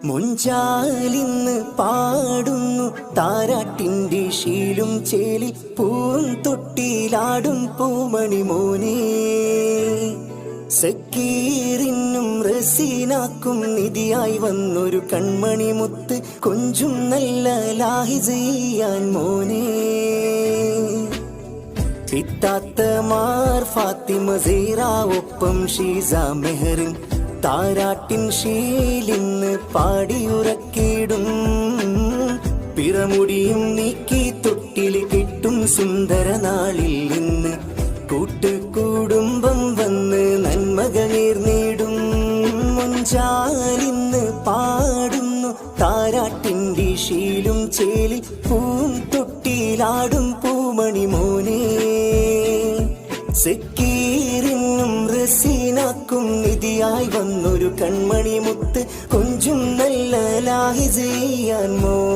മുഞ്ചാലിന്ന് പാടുന്നു താരാട്ടിൻ്റെ ശീലും ചേലി പൂന്തൊട്ടിയിലാടും പൂമണി മോനെ. സക്കീറിനും റസീനാക്കും നിധിയായി വന്നൊരു കൺമണി മുത്ത് കൊഞ്ചും നല്ല ലാഹിസ് ചെയ്യാൻ മോനെ. പിത്താത്തമാർ ഫാത്തിമ സീറ ഒപ്പം ഷീസ മെഹറിൻ താരാട്ടിൻ ശീലിന്ന് പാടിയുറക്കിടും. പിറമുടിയും നീക്കി തൊട്ടില് കിട്ടും സുന്ദര നാളിൽ നിന്ന് കൂട്ടുകുടുംബം വന്ന് നന്മകൾ നേർന്നിടും. മുഞ്ചാലിന്ന് പാടുന്നു താരാട്ടിൻ്റെ ശീലും ചേലി പൂന്തൊട്ടിയിലാടും പൂമണി മോനെ. സക്കീറിനും റസീനാക്കും നിധിയായി വന്നൊരു കൺമണി മുത്ത് കൊഞ്ചും നല്ല ലാഹിസ് ചെയ്യാൻ മോനെ.